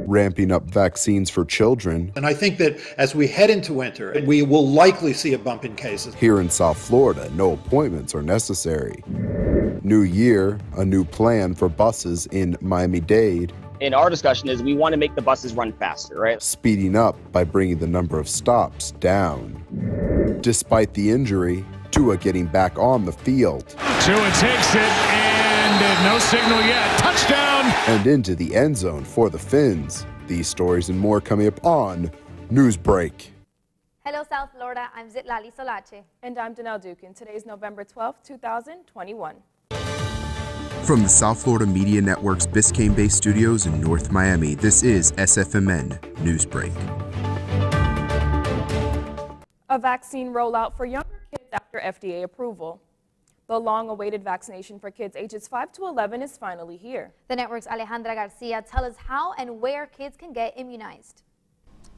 Ramping up vaccines for children. And I think that as we head into winter, we will likely see a bump in cases. Here in South Florida, no appointments are necessary. New year, a new plan for buses in Miami-Dade. And our discussion is we want to make the buses run faster, right? Speeding up by bringing the number of stops down. Despite the injury, Tua getting back on the field. Tua takes it, and no signal yet. Touchdown! And into the end zone for the Finns. These stories and more coming up on Newsbreak. Hello, South Florida. I'm Zitlali Solache. And I'm Danelle Dukin. Today's November 12th, 2021. From the South Florida Media Network's Biscayne-based studios in North Miami, this is SFMN Newsbreak. A vaccine rollout for younger kids after FDA approval. The long-awaited vaccination for kids ages 5 to 11 is finally here. The network's Alejandra Garcia tells us how and where kids can get immunized.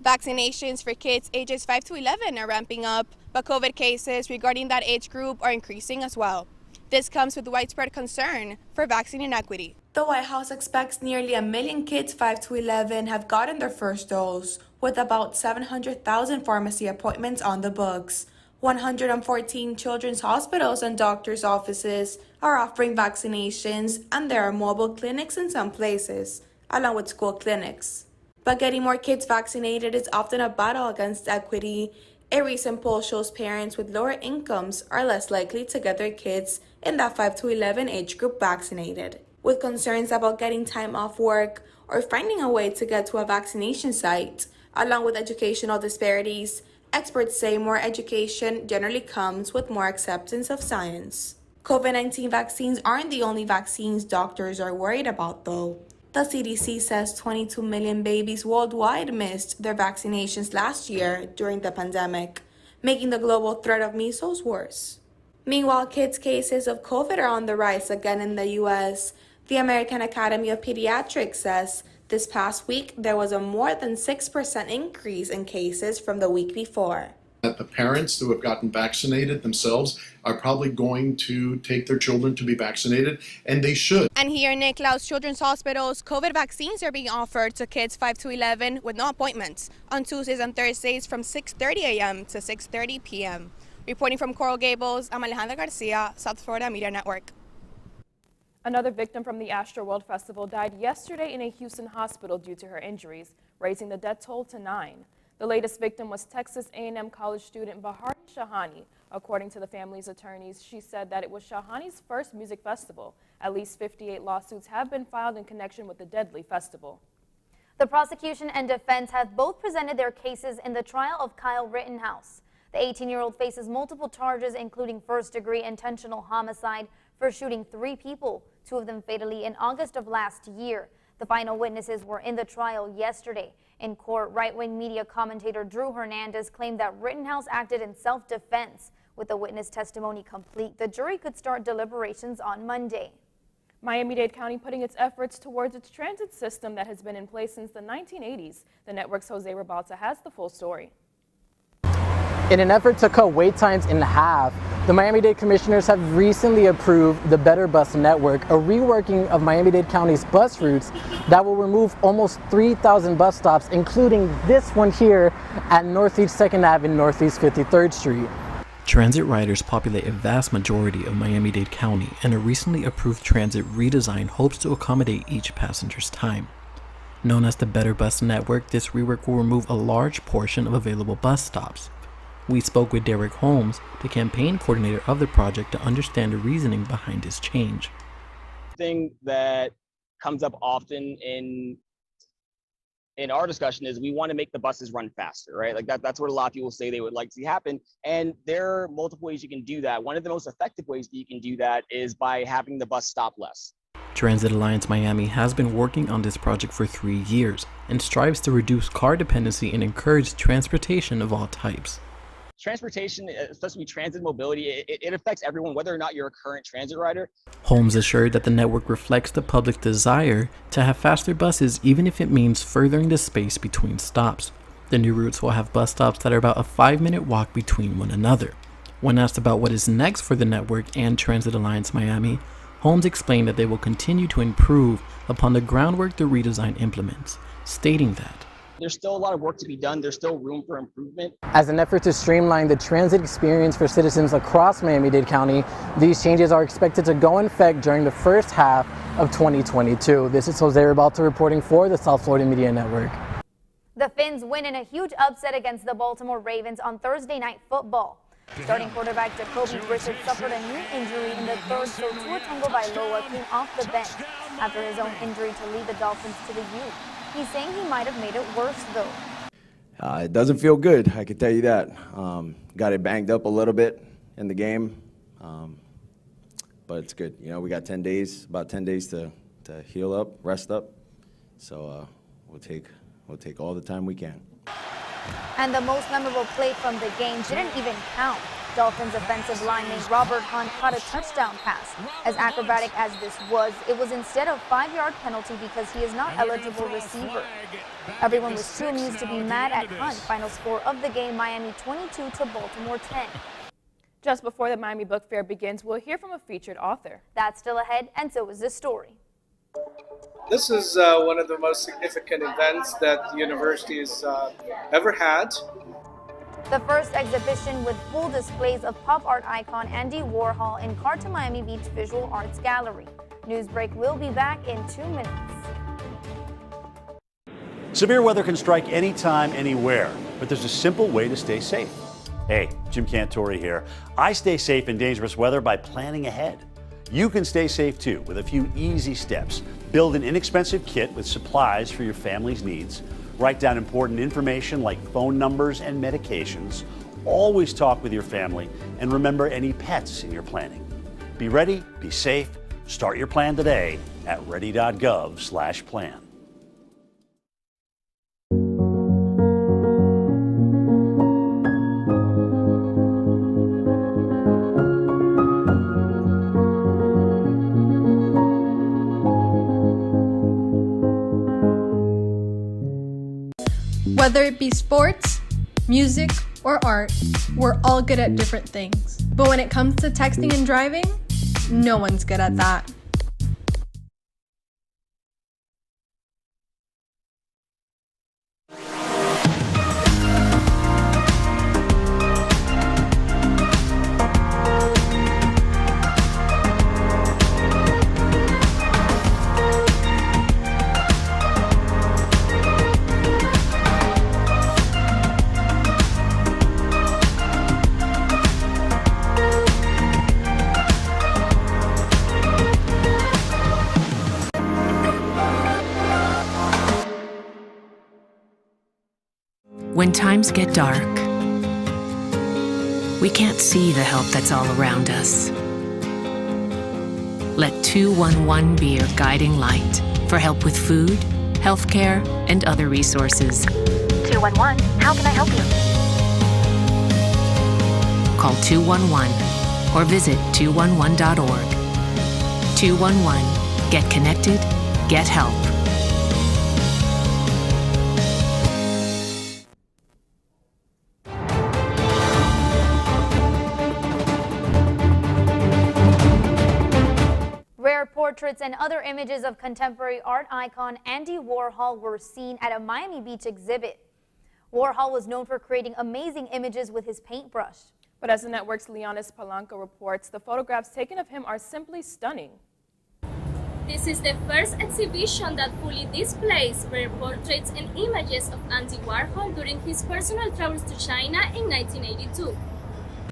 Vaccinations for kids ages 5 to 11 are ramping up, but COVID cases regarding that age group are increasing as well. This comes with widespread concern for vaccine inequity. The White House expects nearly 1 million kids 5 to 11 have gotten their first dose, with about 700,000 pharmacy appointments on the books. 114 children's hospitals and doctors' offices are offering vaccinations, and there are mobile clinics in some places, along with school clinics. But getting more kids vaccinated is often a battle against equity. A recent poll shows parents with lower incomes are less likely to get their kids in that 5 to 11 age group vaccinated. With concerns about getting time off work or finding a way to get to a vaccination site, along with educational disparities, experts say more education generally comes with more acceptance of science. COVID-19 vaccines aren't the only vaccines doctors are worried about, though. The CDC says 22 million babies worldwide missed their vaccinations last year during the pandemic, making the global threat of measles worse. Meanwhile, kids' cases of COVID are on the rise again in the U.S. The American Academy of Pediatrics says this past week there was a more than 6% increase in cases from the week before. That the parents who have gotten vaccinated themselves are probably going to take their children to be vaccinated, and they should. And here in Nick Cloud's Children's Hospitals, COVID vaccines are being offered to kids 5 to 11 with no appointments on Tuesdays and Thursdays from 6:30 a.m. to 6:30 p.m. Reporting from Coral Gables, I'm Alejandra Garcia, South Florida Media Network. Another victim from the Astroworld Festival died yesterday in a Houston hospital due to her injuries, raising the death toll to 9. The latest victim was Texas A&M college student Bahar Shahani. According to the family's attorneys, she said that it was Shahani's first music festival. At least 58 lawsuits have been filed in connection with the deadly festival. The prosecution and defense have both presented their cases in the trial of Kyle Rittenhouse. The 18-year-old faces multiple charges, including first-degree intentional homicide for shooting 3 people, 2 of them fatally, in August of last year. The final witnesses were in the trial yesterday. In court, right-wing media commentator Drew Hernandez claimed that Rittenhouse acted in self-defense. With the witness testimony complete, the jury could start deliberations on Monday. Miami-Dade County putting its efforts towards its transit system that has been in place since the 1980s. The network's Jose Rabalta has the full story. In an effort to cut wait times in half, the Miami-Dade commissioners have recently approved the Better Bus Network, a reworking of Miami-Dade County's bus routes that will remove almost 3,000 bus stops, including this one here at Northeast 2nd Ave and Northeast 53rd Street. Transit riders populate a vast majority of Miami-Dade County, and a recently approved transit redesign hopes to accommodate each passenger's time. Known as the Better Bus Network, this rework will remove a large portion of available bus stops. We spoke with Derek Holmes, the campaign coordinator of the project, to understand the reasoning behind this change. Thing that comes up often in our discussion is we want to make the buses run faster, right? Like that's what a lot of people say they would like to see happen. And there are multiple ways you can do that. One of the most effective ways that you can do that is by having the bus stop less. Transit Alliance Miami has been working on this project for 3 years and strives to reduce car dependency and encourage transportation of all types. Transportation, especially transit mobility, it affects everyone, whether or not you're a current transit rider. Holmes assured that the network reflects the public's desire to have faster buses, even if it means furthering the space between stops. The new routes will have bus stops that are about a 5-minute walk between one another. When asked about what is next for the network and Transit Alliance Miami, Holmes explained that they will continue to improve upon the groundwork the redesign implements, stating that there's still a lot of work to be done. There's still room for improvement. as an effort to streamline the transit experience for citizens across Miami-Dade County, these changes are expected to go in effect during the first half of 2022. This is Jose Ribalta reporting for the South Florida Media Network. The Finns win in a huge upset against the Baltimore Ravens on Thursday Night Football. Starting quarterback Jacoby Brissett suffered a knee injury in the third, so Tua Tagovailoa came off the bench after his own injury to lead the Dolphins to the U. He's saying he might have made it worse, though. It doesn't feel good, I can tell you that. Got it banged up a little bit in the game, but it's good. You know, we got 10 days, about 10 days to heal up, rest up. So we'll take all the time we can. And the most memorable play from the game didn't even count. Dolphins offensive lineman Robert Hunt caught a touchdown pass. As acrobatic as this was, it was instead a 5-yard penalty because he is not eligible receiver. Everyone was too amused to be mad at Hunt. Final score of the game, Miami 22 to Baltimore 10. Just before the Miami Book Fair begins, we'll hear from a featured author. That's still ahead, and so is this story. This is one of the most significant events that the university has ever had. The first exhibition with full displays of pop art icon Andy Warhol in Carter Miami Beach Visual Arts Gallery. Newsbreak will be back in 2 minutes. Severe weather can strike anytime, anywhere, but there's a simple way to stay safe. Hey, Jim Cantori here. I stay safe in dangerous weather by planning ahead. You can stay safe too with a few easy steps. Build an inexpensive kit with supplies for your family's needs. Write down important information like phone numbers and medications. Always talk with your family and remember any pets in your planning. Be ready, be safe. Start your plan today at ready.gov/plan. Whether it be sports, music, or art, we're all good at different things. But when it comes to texting and driving, no one's good at that. When times get dark, we can't see the help that's all around us. Let 211 be your guiding light for help with food, healthcare, and other resources. 211, how can I help you? Call 211 or visit 211.org. 211, get connected, get help. Portraits and other images of contemporary art icon Andy Warhol were seen at a Miami Beach exhibit. Warhol was known for creating amazing images with his paintbrush. But as the network's Leonis Polanco reports, the photographs taken of him are simply stunning. This is the first exhibition that fully displays rare portraits and images of Andy Warhol during his personal travels to China in 1982.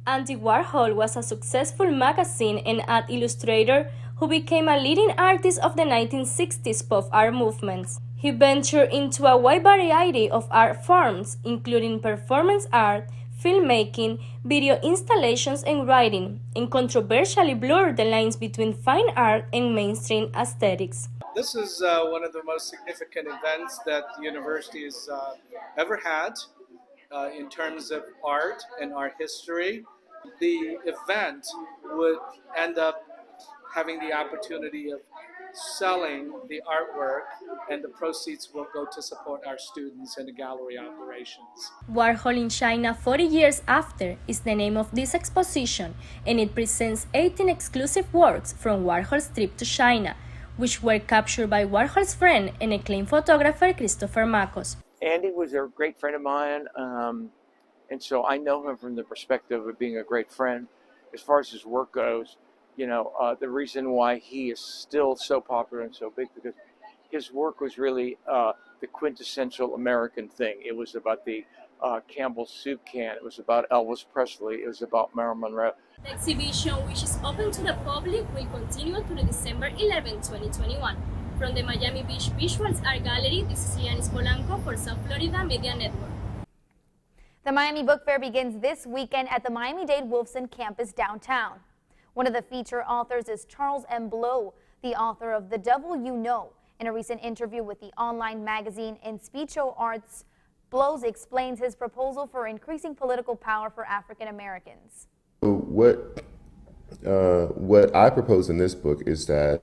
Andy Warhol was a successful magazine and art illustrator who became a leading artist of the 1960s pop art movements. He ventured into a wide variety of art forms, including performance art, filmmaking, video installations, and writing, and controversially blurred the lines between fine art and mainstream aesthetics. This is one of the most significant events that the university has ever had in terms of art and art history. The event would end up having the opportunity of selling the artwork, and the proceeds will go to support our students and the gallery operations. Warhol in China 40 years after is the name of this exposition, and it presents 18 exclusive works from Warhol's trip to China, which were captured by Warhol's friend and acclaimed photographer Christopher Makos. Andy was a great friend of mine, and so I know him from the perspective of being a great friend. As far as his work goes, the reason why he is still so popular and so big, because his work was really the quintessential American thing. It was about the Campbell's soup can. It was about Elvis Presley. It was about Marilyn Monroe. The exhibition, which is open to the public, will continue to December 11, 2021. From the Miami Beach Visuals Art Gallery, this is Yanis Polanco for South Florida Media Network. The Miami Book Fair begins this weekend at the Miami-Dade Wolfson campus downtown. One of the feature authors is Charles M. Blow, the author of The Devil You Know. In a recent interview with the online magazine Inspicio Arts, Blows explains his proposal for increasing political power for African Americans. What I propose in this book is that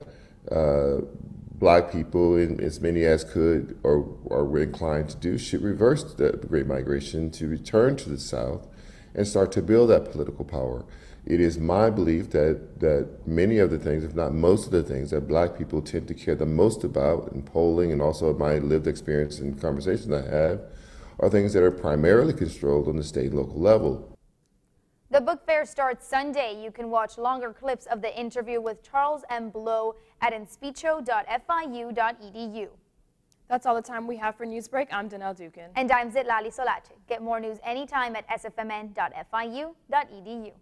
Black people, and as many as could or were inclined to do, should reverse the Great Migration to return to the South and start to build that political power. It is my belief that many of the things, if not most of the things, that Black people tend to care the most about in polling, and also my lived experience and conversations I have, are things that are primarily controlled on the state and local level. The book fair starts Sunday. You can watch longer clips of the interview with Charles M. Blow at inspicio.fiu.edu. That's all the time we have for Newsbreak. I'm Danelle Dukin. And I'm Zitlali Solache. Get more news anytime at sfmn.fiu.edu.